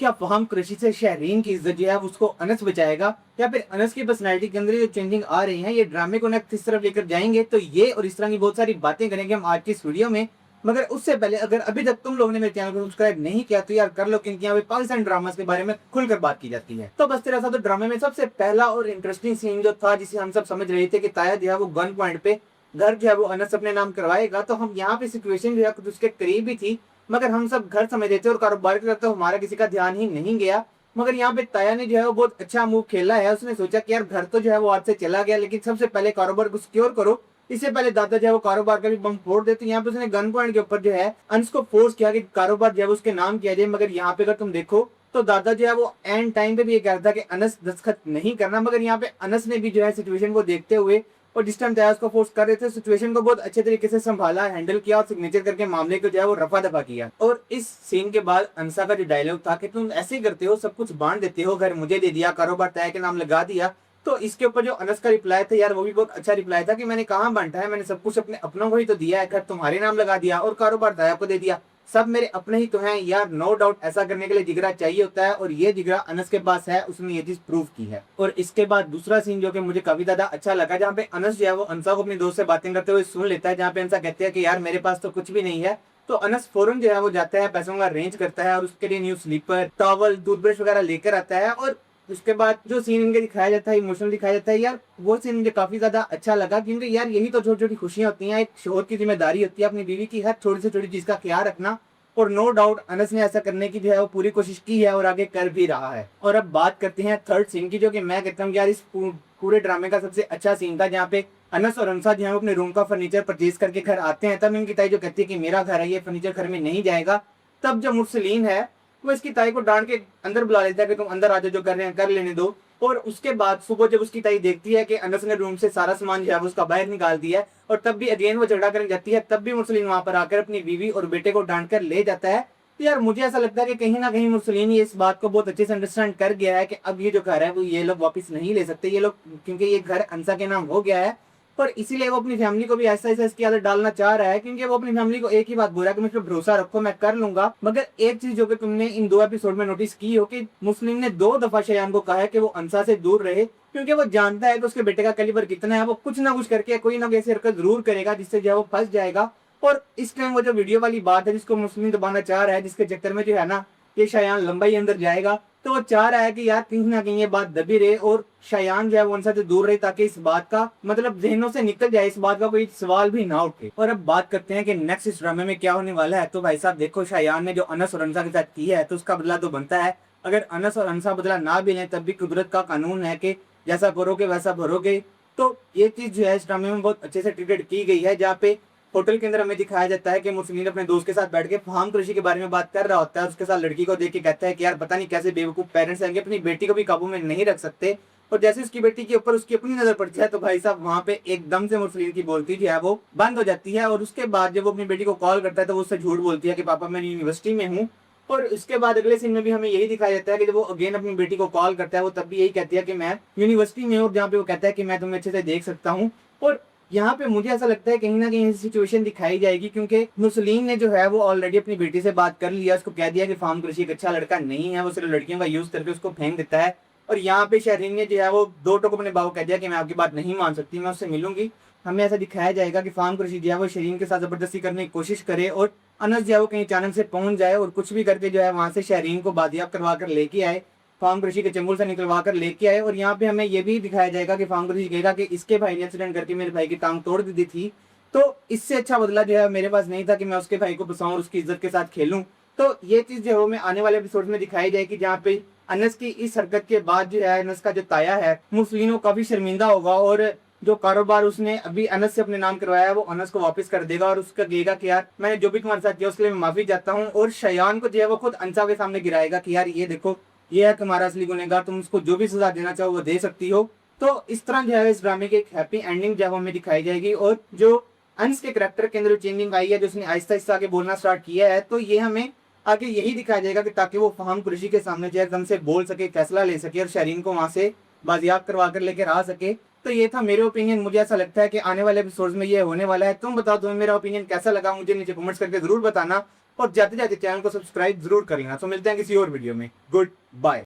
क्या फहम कुरैशी से शहरीन की इज्जत जो है उसको अनस बचाएगा, या फिर अनस की पर्सनैलिटी के अंदर जो चेंजिंग आ रही है ये ड्रामे को नेक्स्ट किस तरफ लेकर जाएंगे। तो ये और इस तरह की बहुत सारी बातें करेंगे हम आज की इस वीडियो में। मगर उससे पहले अगर अभी तक तुम लोगों ने मेरे चैनल को सब्सक्राइब नहीं किया तो यार कर लो, क्योंकि यहाँ पे पाकिस्तान ड्रामा के बारे में खुलकर बात की जाती है। तो बस तेरा सा तो ड्रामे में सबसे पहला और इंटरेस्टिंग सीन जो था, जिसे हम सब समझ रहे थे कि ताया जो है वो गन पॉइंट पे घर जो है वो अनस अपने नाम करवाएगा, तो हम यहाँ पे सिचुएशन जो है कुछ उसके करीब ही थी। मगर हम सब घर समझ रहे थे और कारोबार की तरफ तो हमारा किसी का ध्यान ही नहीं गया। मगर यहाँ पे ताया ने जो है वो बहुत अच्छा मूव खेला है। उसने सोचा कि यार घर तो जो है वो आज से चला गया, लेकिन सबसे पहले कारोबार को सिक्योर करो, इससे पहले दादा जो है वो कारोबार का भी बम फोड़ देते। यहाँ पे उसने गन पॉइंट के ऊपर जो है अंश को फोर्स किया कि कारोबार जो है उसके नाम किया जाए। मगर यहाँ पे अगर तुम देखो तो दादा जो है वो एंड टाइम पे भी ये कह रहा था कि अनस दस्तखत नहीं करना। मगर यहाँ पे अनस ने भी जो है सिचुएशन को देखते हुए और जिस टाइम तैयार को फोर्स कर रहे थे सिचुएशन को बहुत अच्छे तरीके से संभाला, हैंडल किया और सिग्नेचर करके मामले को जो है वो रफा दफा किया। और इस सीन के बाद अंसा का जो डायलॉग था कि तुम ऐसे ही करते हो, सब कुछ बांट देते हो, घर मुझे दे दिया, कारोबार ताया के नाम लगा दिया। तो इसके ऊपर जो अनस का रिप्लाई था यार वो भी बहुत अच्छा रिप्लाई था कि मैंने कहाँ बांटा है, मैंने सब कुछ अपने अपनों को ही तो दिया है, घर तुम्हारे नाम लगा दिया और कारोबार ताया को दे दिया, सब मेरे अपने ही तो हैं यार। नो डाउट ऐसा करने के लिए जिगरा चाहिए होता है और ये जिगरा अनस के पास है, उसने ये चीज प्रूव की है। और इसके बाद दूसरा सीन जो कि मुझे काफी ज्यादा अच्छा लगा, जहाँ पे अनस जो है वो अंसा को अपने दोस्त से बातें करते हुए सुन लेता है, जहाँ पे अंसा कहते हैं कि यार मेरे पास तो कुछ भी नहीं है। तो अनस फौरन जो है वो जाता है, पैसों का अरेंज करता है और उसके लिए न्यू स्लीपर, टॉवल, टूथब्रश वगैरह लेकर आता है। और उसके बाद जो सीन इनके दिखाया जाता है, इमोशनल दिखाया जाता है यार, वो सीन मुझे काफी ज्यादा अच्छा लगा, क्योंकि यार यही तो छोटी छोटी खुशियां होती हैं। एक शोहर की जिम्मेदारी होती है अपनी बीवी की हर छोटी से छोटी चीज का ख्याल रखना। और नो डाउट अनस ने ऐसा करने की जो है वो पूरी कोशिश की है और आगे कर भी रहा है। और अब बात करते हैं थर्ड सीन की, जो कि मैं कहता हूँ यार इस पूरे ड्रामे का सबसे अच्छा सीन था, जहाँ पे अनस और अंसा जो है अपने रूम का फर्नीचर परचेज करके घर आते हैं। तब इनकी ताई जो कहती है कि मेरा घर है, ये फर्नीचर घर में नहीं जाएगा। तब जो मुरसलीन है वो इसकी ताई को डांट के अंदर बुला लेता है कि तुम अंदर आ जाओ, जो कर रहे हैं कर लेने दो। और उसके बाद सुबह जब उसकी ताई देखती है कि अनस ने रूम से सारा सामान जो है उसका बाहर निकाल दिया है, और तब भी अगेन वो झगड़ा करने जाती है, तब भी मुरसलीन वहां पर आकर अपनी बीवी और बेटे को डांट कर ले जाता है। तो यार मुझे ऐसा लगता है कि कहीं ना कहीं मुरसलीन ये इस बात को बहुत अच्छे से अंडरस्टैंड कर गया है कि अब ये जो घर है वो ये लोग वापस नहीं ले सकते ये लोग, क्योंकि ये घर अंसा के नाम हो गया है। और इसीलिए वो अपनी फैमिली को भी ऐसा ऐसा इसकी आदत डालना चाह रहा है, क्योंकि वो अपनी फैमिली को एक ही बात बोल रहा है कि मुझ पर भरोसा रखो, मैं कर लूंगा। मगर एक चीज जो कि तुमने इन 2 एपिसोड में नोटिस की हो कि मुस्लिम ने 2 दफा शयान को कहा है कि वो अंसा से दूर रहे, क्योंकि वो जानता है कि उसके बेटे का कैलिबर कितना है। वो कुछ ना कुछ करके कोई ना कोई ऐसी हरकत जरूर करेगा जिससे जो है वो फंस जाएगा। और इस टाइम वो जो वीडियो वाली बात है जिसको मुस्लिम दबाना चाह रहा है, जिसके चक्कर में जो है ना ये शयान लंबा ही अंदर जाएगा, तो वो चाह रहा है कि यार कहीं ना कहीं ये बात दबी रहे और शयान जो है वो उनसे दूर रहे, ताकि इस बात का मतलब जहनों से निकल जाए, इस बात का कोई सवाल भी ना उठे। और अब बात करते हैं कि नेक्स्ट इस ड्रामे में क्या होने वाला है। तो भाई साहब देखो, शयान ने जो अनस और अंसा के साथ किया है तो उसका बदला तो बनता है। अगर अनस और अंसा बदला ना भी लें तब भी कुदरत का कानून है कि जैसा करोगे वैसा भरोगे। तो ये चीज जो है इस ड्रामे में बहुत अच्छे से ट्रीटेड की गई है, जहाँ पे होटल के अंदर हमें दिखाया जाता है कि मुस्लिम अपने दोस्त के साथ बैठ के फहम कुरैशी के बारे में बात कर रहा होता है। उसके साथ लड़की को देख के कहता है कि यार पता नहीं कैसे बेवकूफ पेरेंट्स आएंगे, अपनी बेटी को भी काबू में नहीं रख सकते। और जैसे उसकी बेटी के ऊपर उसकी अपनी नजर पड़ती है तो भाई साहब वहां पे एकदम से मुस्लिम की बोलती जो है वो बंद हो जाती है। और उसके बाद जब वो अपनी बेटी को कॉल करता है तो वो उससे झूठ बोलती है कि पापा मैं यूनिवर्सिटी में हूँ। और उसके बाद अगले सीन में भी हमें यही दिखाया जाता है कि जब वो अगेन अपनी बेटी को कॉल करता है वो तब भी यही कहती है कि मैं यूनिवर्सिटी में हूँ, जहाँ पे वो कहता है कि मैं तुम्हें अच्छे से देख सकता हूँ। और यहाँ पे मुझे ऐसा लगता है कहीं ना कहीं सिचुएशन दिखाई जाएगी, क्योंकि मुस्लिम ने जो है वो ऑलरेडी अपनी बेटी से बात कर लिया, उसको कह दिया कि फहम कुरैशी एक अच्छा लड़का नहीं है, वो सिर्फ लड़कियों का यूज करके उसको फेंक देता है। और यहाँ पे शहरीन ने जो है वो 2 टोक अपने बाबू कह दिया कि मैं आपकी बात नहीं मान सकती, मैं उससे मिलूंगी। हमें ऐसा दिखाया जाएगा कि फहम कुरैशी जो है वो शहरीन के साथ जबरदस्ती करने की कोशिश करे और अनस जो है वो कहीं अचानक से पहुंच जाए और कुछ भी करके जो है वहां से शहरीन को बादियाब करवा कर लेके आए, फहम कुरैशी के चंगुल से निकलवा कर लेके आए। और यहाँ पे हमें ये भी दिखाया जाएगा कि फहम कुरैशी कहेगा कि इसके भाई ने एक्सीडेंट करके मेरे भाई की टांग तोड़ दी थी, तो इससे अच्छा बदला जो है मेरे पास नहीं था कि मैं उसके भाई को बसाऊं और उसकी इज्जत के साथ खेलूं। तो ये चीज जो है मैं आने वाले एपिसोड में दिखाई जाएगी, जहाँ पे अनस की इस हरकत के बाद जो है अनस का जो ताया है मुस्लिम काफी शर्मिंदा होगा और जो कारोबार उसने अभी अनस से अपने नाम करवाया है वो अनस को वापस कर देगा और उसका कहेगा कि यार मैंने जो भी तुम्हारे साथ किया उसके लिए मैं माफी चाहता हूँ। और शयान को जो है वो खुद अंसा के सामने गिराएगा कि यार ये देखो ये है तुम्हारा असली गुनहगार, तुम उसको जो भी सजा देना चाहो वो दे सकती हो। तो इस तरह जो है इस ड्रामे की एक हैप्पी एंडिंग जो है हमें दिखाई जाएगी। और जो अंश के करैक्टर के अंदर चेंजिंग आई है, जो उसने आहिस्ता आहिस्ता आगे बोलना स्टार्ट किया है, तो ये हमें आगे यही दिखाया जाएगा कि ताकि वो फहम कुरैशी के सामने जो है एकदम से बोल सके, फैसला ले सके और शहरीन को वहां से बाजियाब करवा कर लेकर आ सके। तो ये था मेरे ओपिनियन, मुझे ऐसा लगता है कि आने वाले एपिसोड्स में ये होने वाला है। तुम बताओ तुम्हें मेरा ओपिनियन कैसा लगा, मुझे नीचे कमेंट्स करके जरूर बताना। और जाते जाते चैनल को सब्सक्राइब जरूर करेंगे। तो मिलते हैं किसी और वीडियो में। Good bye.